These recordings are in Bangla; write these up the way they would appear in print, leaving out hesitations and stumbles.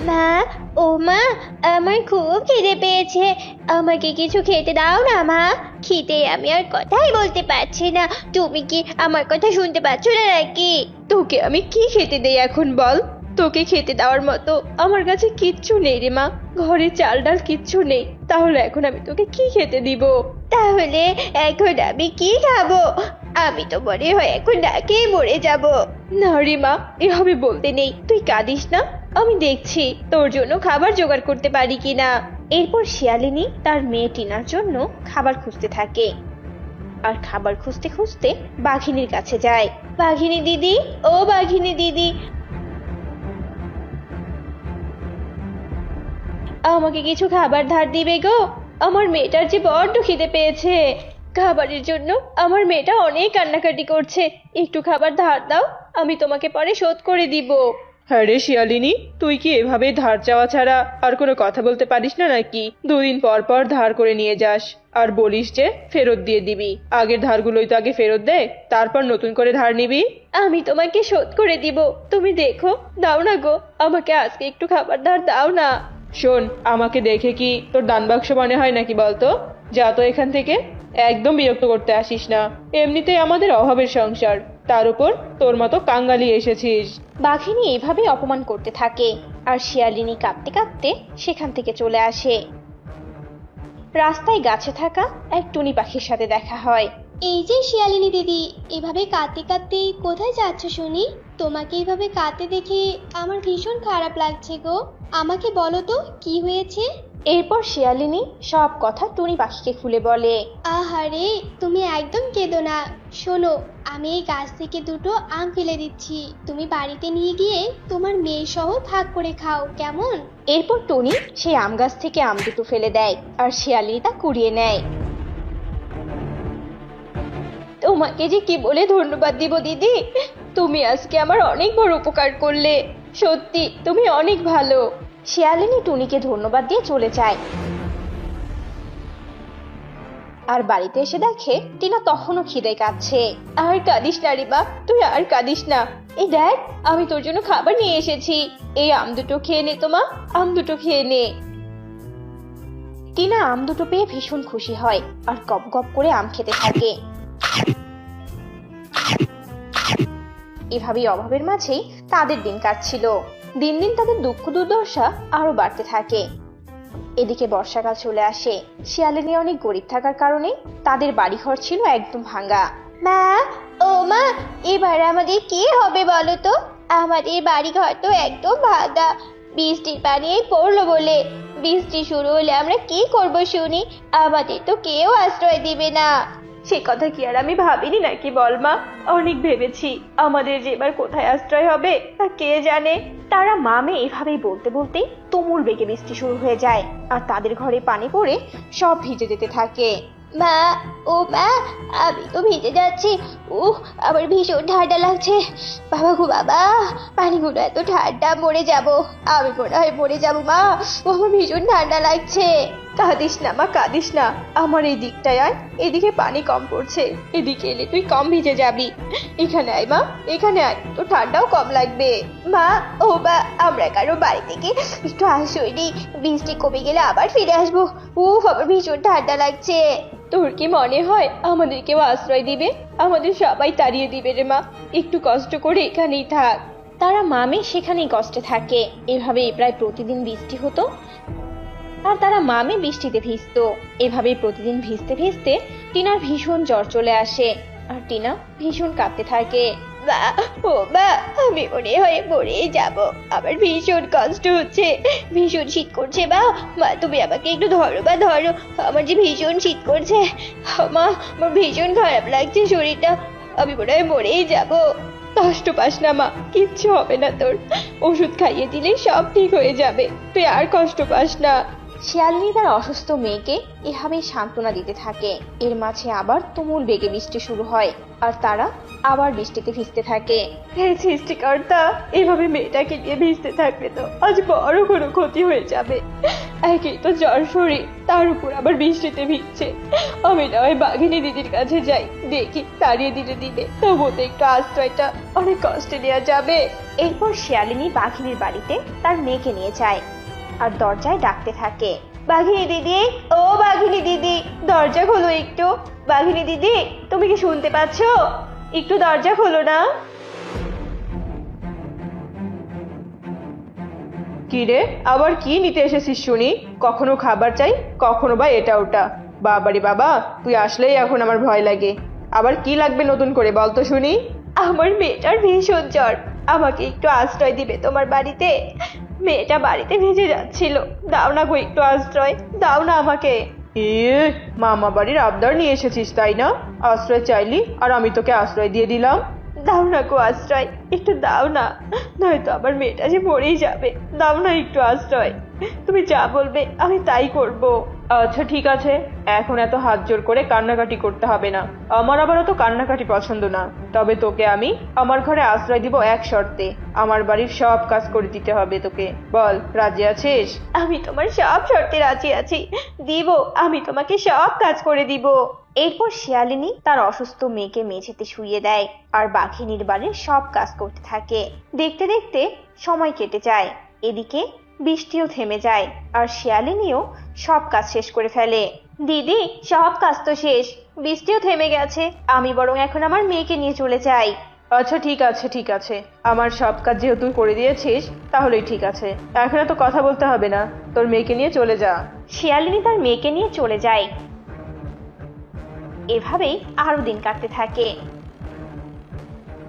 মা, ও মা, আমার খুব খিদে পেয়েছে। আমাকে কিছু খেতে দাও না মা। খিদে আমি আর কথাই বলতে পারছি না। তুমি কি আমার কথা শুনতে পাচ্ছ না নাকি? তোকে আমি কি খেতে দেই এখন বল? তোকে খেতে দেওয়ার মতো আমার কাছে কিচ্ছু নেই রে মা। ঘরে চাল ডাল কিচ্ছু নেই, তাহলে এখন আমি তোকে কি খেতে দিব? তাহলে এখন আমি কি খাবো? আমি তো মনে হয় এখন না খেয়ে মরে যাবো। না রে মা, এভাবে বলতে নেই। তুই কাঁদিস না, আমি দেখছি তোর জন্য খাবার জোগাড় করতে পারি কিনা। এরপর শিয়ালিনী তার মেয়ে টিনার জন্য খাবার খুঁজতে থাকে, আর খাবার খুঁজতে খুঁজতে বাঘিনীর কাছে যায়। বাঘিনী দিদি, ও বাঘিনী দিদি, আমাকে কিছু খাবার ধার দিবে গো? আমার মেয়েটার যে বড্ড খিদে পেয়েছে। খাবারের জন্য আমার মেয়েটা অনেক কান্নাকাটি করছে। একটু খাবার ধার দাও, আমি তোমাকে পরে শোধ করে দিব। হ্যাঁ রে শিয়ালিনী, তুই কি এভাবে ধার চাওয়া ছাড়া আর কোনো কথা বলতে পারিস না নাকি? 2 দিন পর পর ধার করে নিয়ে যাস আর বলিস যে ফেরত দিয়ে দিবি। আগের ধারগুলোই তো আগে ফেরত দে, তারপর নতুন করে ধার নিবি। আমি তোমাকে শোধ করে দিব, তুমি দেখো। দাও না গো, আমাকে আজকে একটু খাবার ধার দাও না। শোন, আমাকে দেখে কি তোর দান বাক্স মনে হয় নাকি বলতো? যা তো এখান থেকে, একদম বিরক্ত করতে আসিস না। এমনিতেই আমাদের অভাবের সংসার, তার উপর তোর মতো কাঙ্গালি এসেছিস। বাঘিনী এইভাবে অপমান করতে থাকে, আর শিয়ালিনী কাঁদতে কাঁদতে সেখান থেকে চলে আসে। রাস্তায় গাছে থাকা এক টুনি পাখির সাথে দেখা হয়। এই যে শিয়ালিনী দিদি, এভাবে কাঁদতে কাঁদতে কোথায় যাচ্ছ শুনি? তোমাকে এভাবে কাঁদতে দেখে আমার ভীষণ খারাপ লাগছে গো। আমাকে বলো তো কি হয়েছে? এরপর শিয়ালিনী সব কথা টুনি পাখিকে খুলে বলে। আহারে, তুমি একদম কেঁদো না। শোনো, আমি এই গাছ থেকে 2টো আম ফেলে দিচ্ছি, তুমি বাড়িতে নিয়ে গিয়ে তোমার মেয়ে সহ ভাগ করে খাও, কেমন? এরপর টুনি সেই আম গাছ থেকে আম দুটো ফেলে দেয়, আর শিয়ালিনী তা কুড়িয়ে নেয়। তোমাকে যে কি বলে ধন্যবাদ দিব দিদি, তুমি আজকে আমার অনেক বড় উপকার করলে। সত্যি তুমি অনেক ভালো। শিয়ালিনী টুনিকে ধন্যবাদ দিয়ে চলে যায়, আর বাড়িতে এসে দেখে টিনা তখনও খিদে কাচ্ছে। আর কাঁদিস না রে মা, তুই আর কাঁদিস না। এই দেখ, আমি তোর জন্য খাবার নিয়ে এসেছি। এই আম দুটো খেয়ে নে তো মা, আম দুটো খেয়ে নে। টিনা আম দুটো পেয়ে ভীষণ খুশি হয়, আর গপ গপ করে আম খেতে থাকে। এভাবেই অভাবের মাঝেই তাদের দিন কাটছিল। দিন দিন তাদের দুঃখ দুর্দশা আরো বাড়তে থাকে। এদিকে বর্ষাকাল চলে আসে। শিয়ালিনী অনেক গরিব থাকার কারণে তাদের বাড়িঘর ছিল একদম ভাঙা। মা, ও মা, এবার আমাদের কি হবে বলো তো? আমাদের বাড়ি ঘর তো একদম ভাঙা। বৃষ্টির পানি এই পড়লো বলে। বৃষ্টি শুরু হলে আমরা কি করব শুনি? আমাদের তো কেউ আশ্রয় দিবে না। সে কথা কি আর আমি ভাবিনি নাকি বল মা? অনেক ভেবেছি, আমাদের যে এবার কোথায় আশ্রয় হবে তা কে জানে। তারা মামে এভাবেই বলতে বলতে তুমুল বেগে বৃষ্টি শুরু হয়ে যায়, আর তাদের ঘরে পানি পড়ে সব ভিজে যেতে থাকে। মা, ও মা, আমি তো ভিজে যাচ্ছি। আমার ভীষণ ঠান্ডা লাগছে। বাবা গো বাবা, পানিগুলো এত ঠান্ডা, মরে যাব। আমি মনে হয় মরে যাবো মা। আমার ভীষণ ঠান্ডা লাগছে। কাঁদিস না মা, কাঁদিস না। আমার এই দিকটায় আয়, এদিকে পানি কম পড়ছে। এদিকে এলে তুই কম ভিজে যাবি। এখানে আয় মা, এখানে আয়, তো ঠান্ডাও কম লাগবে। মা, ও মা, আমরা কারো বাড়ি থেকে একটু আশ্রয়, বৃষ্টি কমে গেলে আবার ফিরে আসবো। আমার ভীষণ ঠান্ডা লাগছে। তোর কি মনে হয় আমাদের কেউ আশ্রয় দিবে? আমাদের সবাই তাড়িয়ে দিবে রে মা। একটু কষ্ট করে এখানেই থাক। তারা মামে সেখানেই কষ্টে থাকে। এভাবেই প্রায় প্রতিদিন বৃষ্টি হতো, আর তারা মামে বৃষ্টিতে ভিজতো। এভাবেই প্রতিদিন ভিজতে ভিজতে টিনার ভীষণ জ্বর চলে আসে, আর টিনা ভীষণ কাঁদতে থাকে। মা, ও মা, আমি মনে হয় মরেই যাব। আমার ভীষণ কষ্ট হচ্ছে, ভীষণ শীত করছে। মা, মা, তুমি আমাকে একটু ধরো বা ধরো। আমার যে ভীষণ শীত করছে। মা, আমার ভীষণ খারাপ লাগছে শরীরটা। আমি মনে হয় মরেই যাব। কষ্ট পাস না মা, কিচ্ছু হবে না তোর। ওষুধ খাইয়ে দিলে সব ঠিক হয়ে যাবে, তুই আর কষ্ট পাস না। শিয়ালিনী তার অসুস্থ মেয়েকে এভাবেই সান্ত্বনা দিতে থাকে। এর মাঝে আবার তুমুল বেগে বৃষ্টি শুরু হয় আর তারা আবার বৃষ্টিতে ভিজতে থাকে। হে সৃষ্টিকর্তা, এভাবে মেয়েটাকে নিয়ে ভিজতে থাকলে তো আজ বড় কোনো ক্ষতি হয়ে যাবে। একই তো জ্বর শরীর, তার উপর আবার বৃষ্টিতে ভিজছে। আমি না হয় বাঘিনী দিদির কাছে যাই, দেখি তাড়িয়ে দিতে তবু তো একটু আশ্রয়টা অনেক কষ্টে নেওয়া যাবে। এরপর শিয়ালিনী বাঘিনীর বাড়িতে তার মেয়েকে নিয়ে যায় আর দরজায় ডাকতে থাকে। বাঘিনী দিদি, ও বাঘিনী দিদি, দরজা খোলো একটু। বাঘিনী দিদি, তুমি কি শুনতে পাচ্ছো? একটু দরজা খোলো না। কি রে, আবার কি নিতে এসেছিস শুনি? কখনো খাবার চাই, কখনো বা এটা ওটা। বাবারে বাবা, তুই আসলেই এখন আমার ভয় লাগে। আবার কি লাগবে নতুন করে বল তো শুনি। আমার মেয়েটার ভীষণ জ্বর, আমাকে একটু আশ্রয় দিবে তোমার বাড়িতে? মেয়েটা বাড়িতে ভিজে যাচ্ছিল, দাও না গো একটু আশ্রয়, দাও না আমাকে। মামা বাড়ির আবদার নিয়ে এসেছিস তাই না? আশ্রয় চাইলি আর আমি তোকে আশ্রয় দিয়ে দিলাম। দাও না গো আশ্রয়, একটু দাও না, নয়তো আমার মেয়েটা যে মরেই যাবে। দাও না একটু আশ্রয়, তুমি যা বলবে আমি তাই করব। আচ্ছা ঠিক আছে, এখন এত হাত জোর করে কান্নাকাটি করতে হবে না। আমার আবার অত কান্নাকাটি পছন্দ না। তবে তোকে আমি আমার ঘরে আশ্রয় দিব এক শর্তে, আমার বাড়ির সব কাজ করে দিতে হবে তোকে। বল, রাজি আছিস? আমি তোমার সব শর্তে রাজি আছি, দিব, আমি তোমাকে সব কাজ করে দিব। এরপর শিয়ালিনী তার অসুস্থ মেয়েকে মেঝেতে শুইয়ে দেয় আর বাঘিনীর বাড়ির সব কাজ করতে থাকে। দেখতে দেখতে সময় কেটে যায়। এদিকে বৃষ্টিও থেমে যায় আর শিয়ালিনীও সব কাজ শেষ করে ফেলে। দিদি, সব কাজ তো শেষ, বৃষ্টিও থেমে গেছে, আমি বরং এখন আমার মেয়েকে নিয়ে চলে যাই। আচ্ছা ঠিক আছে ঠিক আছে, আমার সব কাজ যেহেতু করে দিয়েছিস তাহলেই ঠিক আছে। এখন এত কথা বলতে হবে না, তোর মেয়েকে নিয়ে চলে যা। শিয়ালিনী তার মেয়েকে নিয়ে চলে যায়। এভাবেই আরো দিন কাটতে থাকে।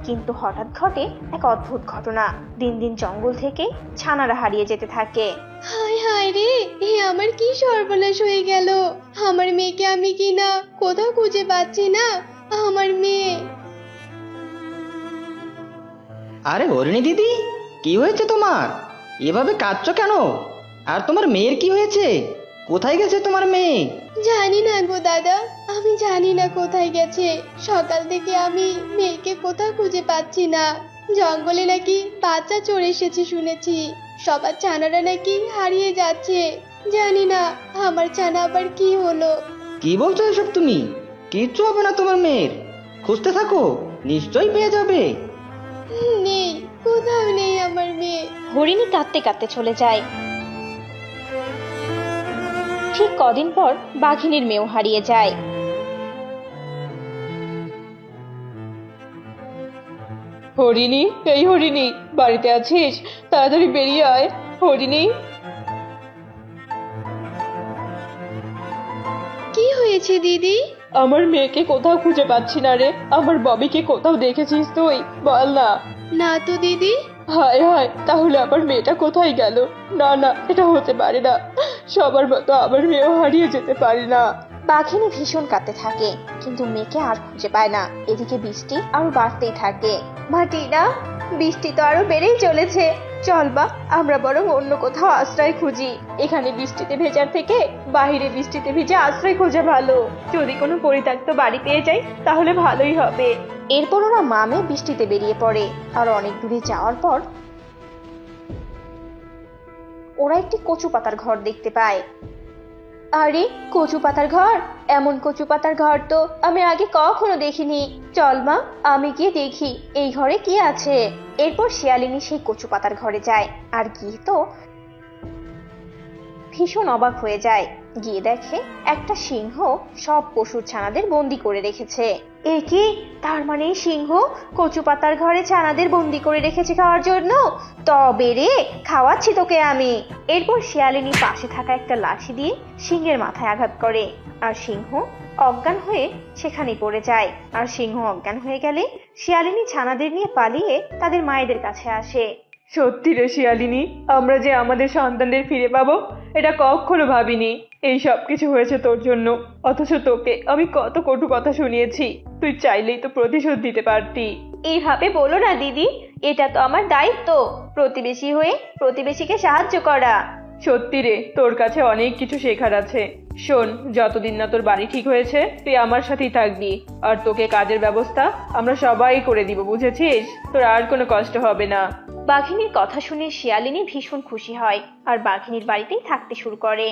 কিন্তু হঠাৎ ঘটে এক অদ্ভুত ঘটনা। দিন দিন জঙ্গল থেকে ছানারা হারিয়ে যেতে থাকে। হায় হায় রে, এ আমার কি সর্বনাশ হয়ে গেল। আমার মেয়েকে আমি কি না কোথাও খুঁজে পাচ্ছি না। আমার মেয়ে। আরে হরিণী দিদি, কি হয়েছে তোমার? এভাবে কাঁদছো কেন? আর তোমার মেয়ের কি হয়েছে? কোথায় গেছে তোমার মেয়ে? জানি না গো দাদা, আমি জানি না কোথায় গেছে। সকাল থেকে আমি মেয়েকে কোথাও খুঁজে পাচ্ছি না। জঙ্গলে নাকি বাচ্চা চলে এসেছে শুনেছি, সবার ছানারা নাকি হারিয়ে যাচ্ছে। জানি না আমার ছানা আবার কি হলো। কি বলছো এসব তুমি? কিচ্ছু হবে না তোমার মেয়ের, খুঁজতে থাকো, নিশ্চয়ই পেয়ে যাবে। নেই, কোথাও নেই আমার মেয়ে। হরিণী কাঁদতে কাঁদতে চলে যায়। ঠিক কদিন পর বাঘিনীর মেয়েও হারিয়ে যায়। হরিণী, এই হরিণী, বাড়িতে আছিস? তাড়াতাড়ি বেরিয়ে আয় হরিণী। কি হয়েছে দিদি? আমার মেয়েকে কোথাও খুঁজে পাচ্ছি না রে। আমার ববিকে কোথাও দেখেছিস তুই? বল না। না তো দিদি। হায় হায়, তাহলে আমার মেয়েটা কোথায় গেল? না না, এটা হতে পারে না, সবার মতো আমার মেয়েও হারিয়ে যেতে পারে না। বাঘিনী ভীষণ কাঁদতে থাকে, কিন্তু মেয়েকে আর খুঁজে পায় না। এদিকে বৃষ্টি আরো বাড়তেই থাকে। মাটিনা, বৃষ্টি তো আরো বেড়েই চলেছে। চল বা আমরা বরং অন্য কোথাও আশ্রয় খুঁজি। এখানে বৃষ্টিতে ভেজার থেকে বাইরে বৃষ্টিতে ভিজে আশ্রয় খোঁজা ভালো। যদি কোনো পরিত্যক্ত বাড়ি পেয়ে যাই তাহলে ভালোই হবে। এরপর ওরা মামে বৃষ্টিতে বেরিয়ে পড়ে আর অনেক দূরে যাওয়ার পর ওরা একটি কচু পাতার ঘর দেখতে পায়। আরে, কচু পাতার ঘর! এমন কচু পাতার ঘর তো আমি আগে কখনো দেখিনি। চল মা, আমি গিয়ে দেখি এই ঘরে কি আছে। এরপর শিয়ালিনী সেই কচু পাতার ঘরে যায় আর গিয়ে তো ভীষণ অবাক হয়ে যায়। গিয়ে দেখে একটা সিংহ সব পশুর ছানাদের বন্দি করে রেখেছে। এ কি? তার মানে এই সিংহ কচু পাতার ঘরে ছানাদের বন্দি করে রেখেছে খাওয়ার জন্য? তবে রে, খাওয়াচ্ছি তোকে আমি। এরপর শিয়ালিনী পাশে থাকা একটা লাঠি দিয়ে সিংহের মাথায় আঘাত করে আর সিংহ অজ্ঞান হয়ে সেখানেই পড়ে যায়। আর সিংহ অজ্ঞান হয়ে গেলে শিয়ালিনী ছানাদের নিয়ে পালিয়ে তাদের মায়েদের কাছে আসে। সত্যি রে শিয়ালিনী, আমরা যে আমাদের সন্তানদের ফিরে পাবো এটা কখনো ভাবিনি। এই সব কিছু হয়েছে তোর জন্য, অথচ তোকে আমি কত কটু কথা শুনিয়েছি। তুই চাইলেই তো প্রতিশোধ দিতে পারতি। এইভাবে বলো না দিদি, এটা তো আমার দায়িত্ব, প্রতিবেশী হয়ে প্রতিবেশীকে সাহায্য করা। সত্যি রে, তোর কাছে অনেক কিছু শেখার আছে। শোন, যতদিন না তোর বাড়ি ঠিক হয়েছে তুই আমার সাথেই থাকবি, আর তোকে কাজের ব্যবস্থা আমরা সবাই করে দিব, বুঝেছিস? তোর আর কোনো কষ্ট হবে না। বাঘিনীর কথা শুনে শিয়ালিনী ভীষণ খুশি হয় আর বাঘিনীর বাড়িতেই থাকতে শুরু করে।